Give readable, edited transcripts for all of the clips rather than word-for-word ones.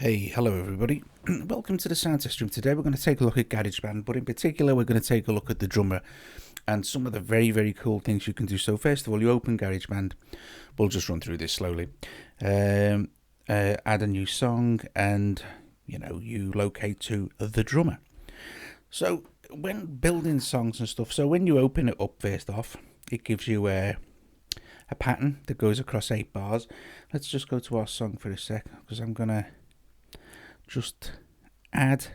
Hey, hello everybody. Welcome to the sound test room. Today we're going to take a look at Garageband, but in particular we're going to take a look at the drummer and some of the very cool things you can do. So first of all, you open Garageband. We'll just run through this slowly. Add a new song and you locate to the drummer. So when building songs and stuff, so when you open it up first off, it gives you a pattern that goes across 8 bars. Let's just go to our song for a sec, because I'm going to just add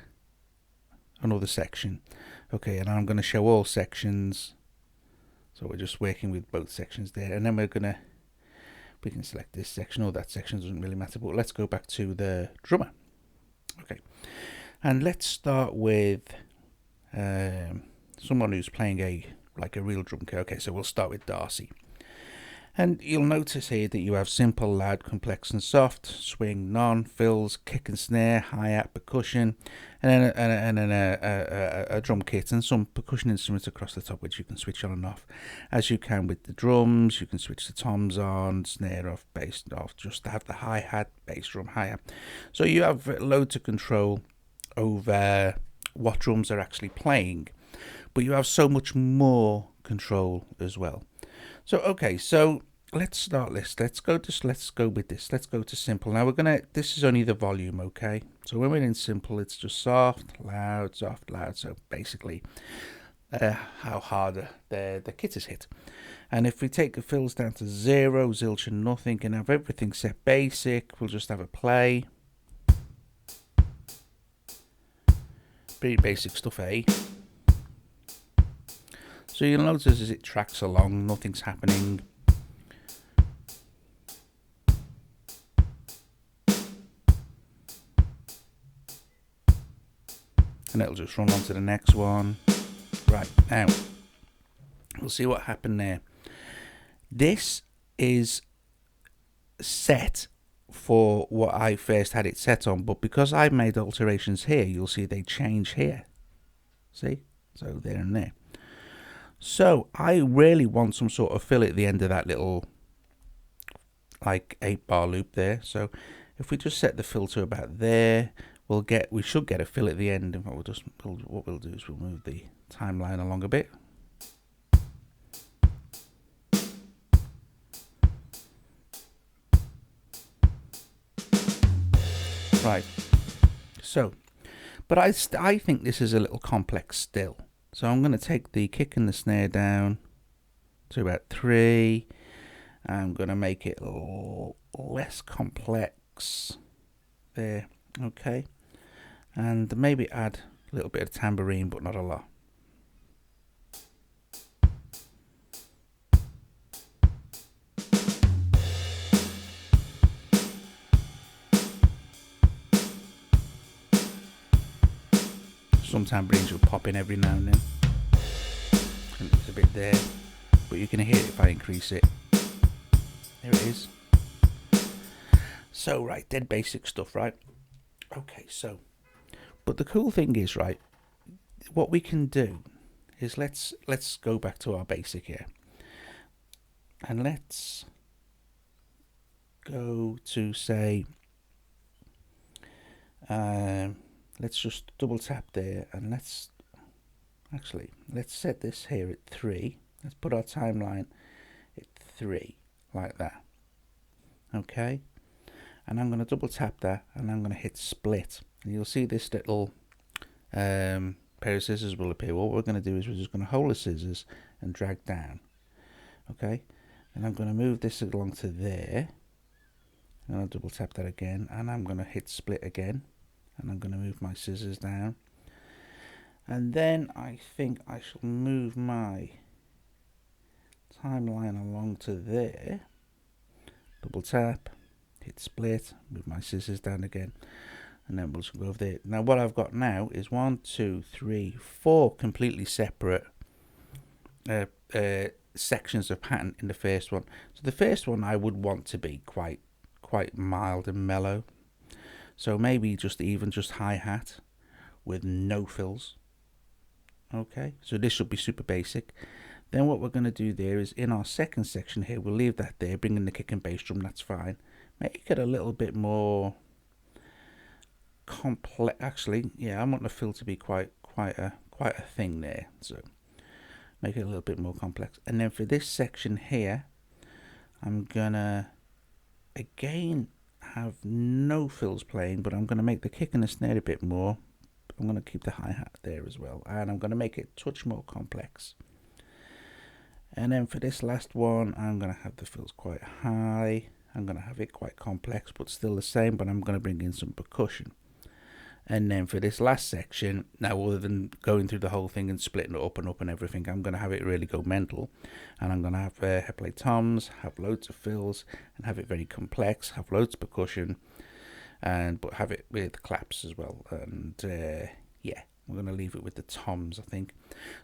another section. Okay, and I'm going to show all sections. So we're just working with both sections there, and then we can select this section or that section, doesn't really matter, but let's go back to the drummer. Okay, and let's start with someone who's playing a real drum kit. Okay, so we'll start with Darcy. And you'll notice here that you have simple, loud, complex and soft, swing, non, fills, kick and snare, hi-hat, percussion, and then a drum kit and some percussion instruments across the top which you can switch on and off. As you can with the drums, you can switch the toms on, snare off, bass off, just have the hi-hat, bass drum, hi-hat. So you have loads of control over what drums are actually playing, but you have so much more control as well. So okay, so let's start this. Let's go with this. Let's go to simple. Now this is only the volume, okay? So when we're in simple, it's just soft, loud. So basically, how hard the kit is hit. And if we take the fills down to 0, zilch and nothing, and have everything set basic, we'll just have a play. Pretty basic stuff, eh? So you'll notice as it tracks along, nothing's happening. And it'll just run on to the next one. Right, now, we'll see what happened there. This is set for what I first had it set on, but because I've made alterations here, you'll see they change here. See? So there and there. So I really want some sort of fill at the end of that little 8-bar loop there. So if we just set the fill to about there, we should get a fill at the end. And what we'll do is we'll move the timeline along a bit. Right. So, but I think this is a little complex still. So I'm going to take the kick and the snare down to about 3. I'm going to make it less complex there, okay? And maybe add a little bit of tambourine, but not a lot. Some tambourines will pop in every now and then. And it's a bit there, but you can hear it if I increase it. There it is. So right, dead basic stuff, right? Okay, so, but the cool thing is, right, what we can do is let's go back to our basic here, and let's go to say, let's just double tap there, and let's set this here at 3. Let's put our timeline at 3, like that. Okay, and I'm going to double tap that, and I'm going to hit split, and you'll see this little pair of scissors will appear. What we're going to do is we're just going to hold the scissors and drag down. Okay, and I'm going to move this along to there, and I'll double tap that again, and I'm going to hit split again. And I'm going to move my scissors down, and then I think I shall move my timeline along to there, double tap, hit split, move my scissors down again, and then we'll just go over there. Now what I've got now is 1, 2, 3, 4 completely separate sections of pattern in the first one. So the first one I would want to be quite mild and mellow. So maybe just hi-hat with no fills. Okay, so this should be super basic. Then what we're going to do there is in our second section here, we'll leave that there, bring in the kick and bass drum, that's fine. Make it a little bit more complex. Actually, yeah, I want the fill to be quite a thing there. So make it a little bit more complex. And then for this section here, I'm gonna again have no fills playing, but I'm gonna make the kick and the snare a bit more. I'm gonna keep the hi-hat there as well, and I'm gonna make it a touch more complex. And then for this last one, I'm gonna have the fills quite high. I'm gonna have it quite complex, but still the same, but I'm gonna bring in some percussion. And then for this last section, now other than going through the whole thing and splitting it up and everything, I'm going to have it really go mental. And I'm going to have play toms, have loads of fills, and have it very complex, have loads of percussion, but have it with claps as well. And yeah, we're going to leave it with the toms, I think.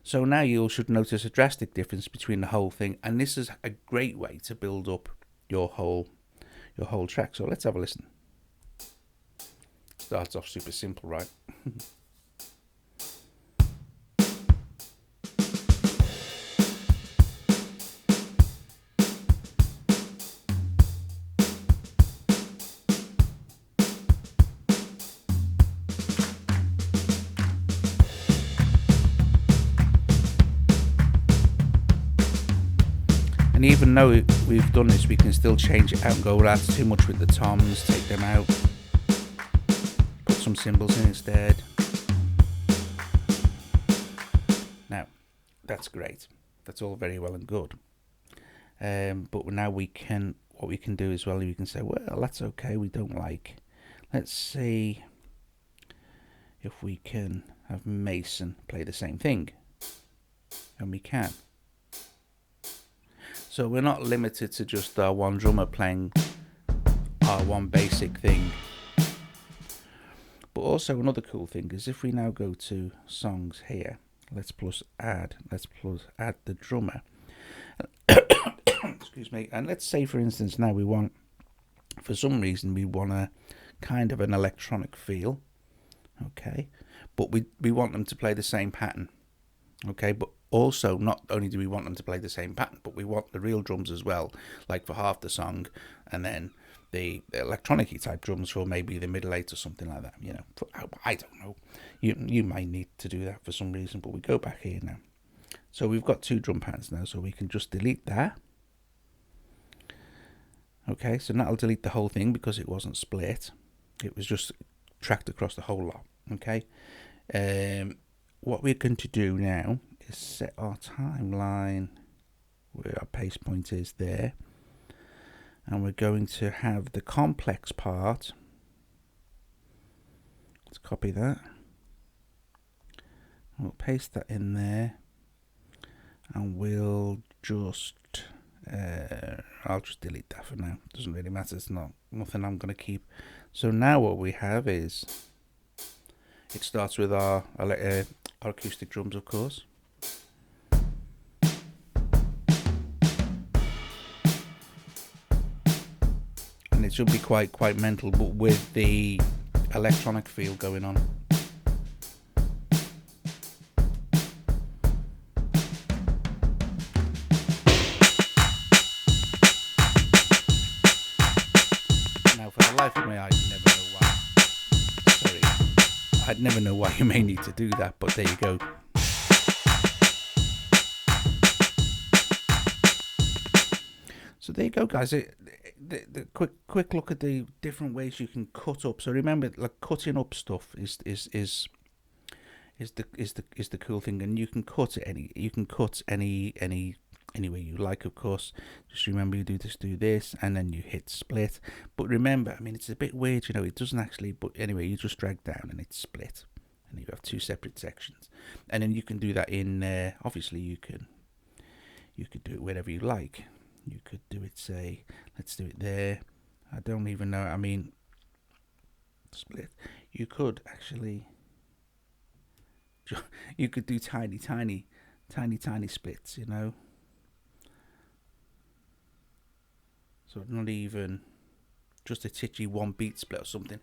So now you should notice a drastic difference between the whole thing. And this is a great way to build up your whole track. So let's have a listen. Starts off super simple, right? And even though we've done this, we can still change it out and go, well, that's too much with the toms, take them out. Some cymbals in instead. Now that's great, that's all very well and good, but now what we can do as well, we can say, well, that's okay, we don't like, let's see if we can have Mason play the same thing, and we can. So we're not limited to just our one drummer playing our one basic thing. But also another cool thing is if we now go to songs here, let's add the drummer. Excuse me. And let's say, for instance, now for some reason we want a kind of an electronic feel, okay, but we want them to play the same pattern, okay, but also not only do we want them to play the same pattern, but we want the real drums as well, like for half the song, and then the electronic-y type drums for maybe the middle eight or something like that, I don't know. You might need to do that for some reason, but we go back here now. So we've got two drum patterns now, so we can just delete that. Okay, so that'll delete the whole thing because it wasn't split. It was just tracked across the whole lot, okay? What we're going to do now is set our timeline where our pace point is there. And we're going to have the complex part. Let's copy that. We'll paste that in there. And we'll just... I'll just delete that for now. Doesn't really matter. It's nothing I'm going to keep. So now what we have is... It starts with our acoustic drums, of course. It should be quite mental, but with the electronic feel going on. Now, for the life of me, I'd never know why you may need to do that, but there you go. So there you go, guys. The quick look at the different ways you can cut up. So remember, like, cutting up stuff is the cool thing, and you can cut it any way you like, of course. Just remember, you do this, and then you hit split. But remember, I mean, it's a bit weird, it doesn't actually. But anyway, you just drag down and it's split, and you have two separate sections, and then you can do that in. Obviously, you could do it wherever you like. You could do it, say, let's do it there. I don't even know. I mean, split. You could actually. You could do tiny splits, So not even just a titchy one beat split or something.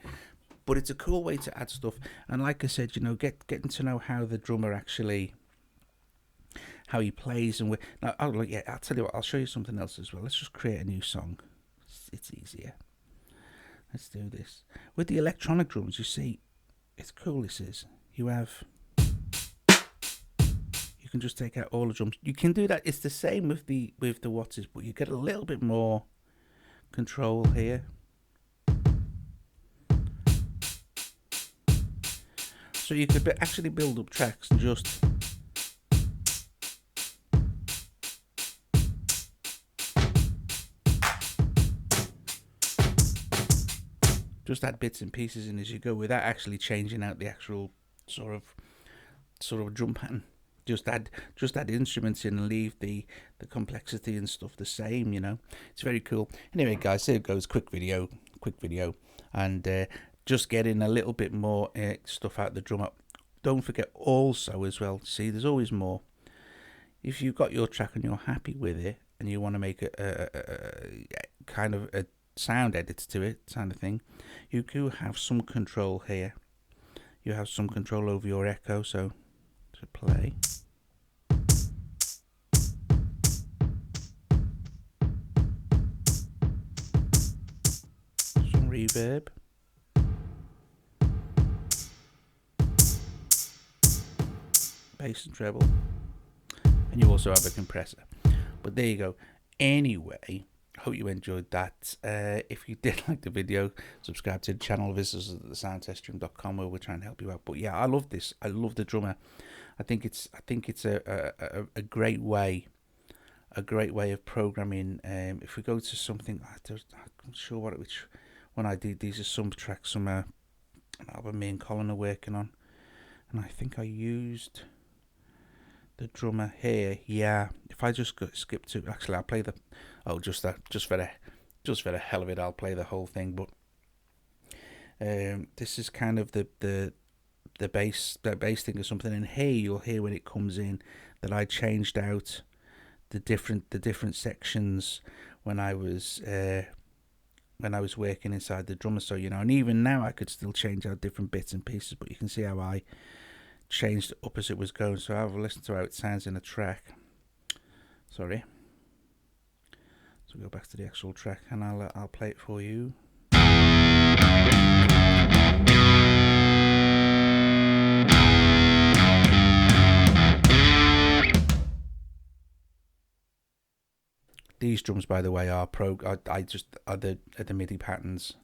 But it's a cool way to add stuff. And like I said, getting to know how the drummer actually. How he plays and now. I'll tell you what. I'll show you something else as well. Let's just create a new song. It's easier. Let's do this with the electronic drums. You see, it's cool. This is, you can just take out all the drums. You can do that. It's the same with the Watts, but you get a little bit more control here. So you could actually build up tracks and just add bits and pieces in as you go without actually changing out the actual sort of drum pattern. Just add instruments in and leave the complexity and stuff the same, you know. It's very cool. Anyway, guys, here it goes. Quick video, and just getting a little bit more stuff out the drum up. Don't forget also as well, see, there's always more. If you've got your track and you're happy with it and you want to make a kind of a sound edit to it, kind of thing, you do have some control here. You have some control over your echo, so to play. Some reverb. Bass and treble. And you also have a compressor. But there you go. Anyway, hope you enjoyed that. If you did like the video, subscribe to the channel, visit us at thesoundteststream.com where we're trying to help you out. But yeah, I love this. I love the drummer. I think it's a great way of programming. If we go to something, I'm not sure which one I did. These are some tracks from an album me and Colin are working on, and I think I used the drummer here. Yeah, if I just skip to, actually I'll play just for the hell of it, I'll play the whole thing. But this is kind of the bass thing or something, and here you'll hear when it comes in that I changed out the different sections when I was working inside the drummer. So, you know, and even now I could still change out different bits and pieces, but you can see how I changed it up as it was going. So I'll listen to how it sounds in a track. Sorry. So go back to the actual track and I'll play it for you. These drums, by the way, are the MIDI patterns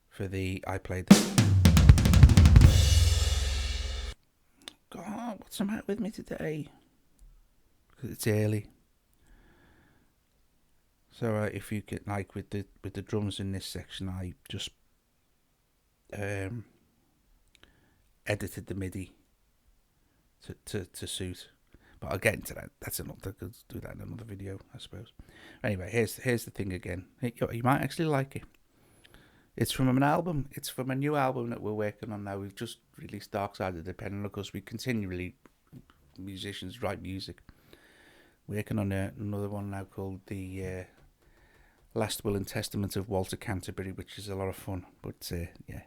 for the I played. God, what's the matter with me today? Because it's early. So if you get like with the drums in this section, I just edited the MIDI to suit. But I'll get into that. That's another. I'll do that in another video, I suppose. Anyway, here's the thing again. You might actually like it. It's from an album. It's from a new album that we're working on now. We've just released Dark Side of the Pen, and of course we continually, musicians write music. Working on another one now called the Last Will and Testament of Walter Canterbury, which is a lot of fun. But yeah.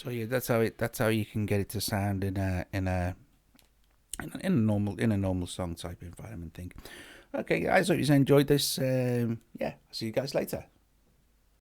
So yeah, that's how you can get it to sound in a normal song type environment thing. Okay, guys, hope you enjoyed this. Yeah, I'll see you guys later.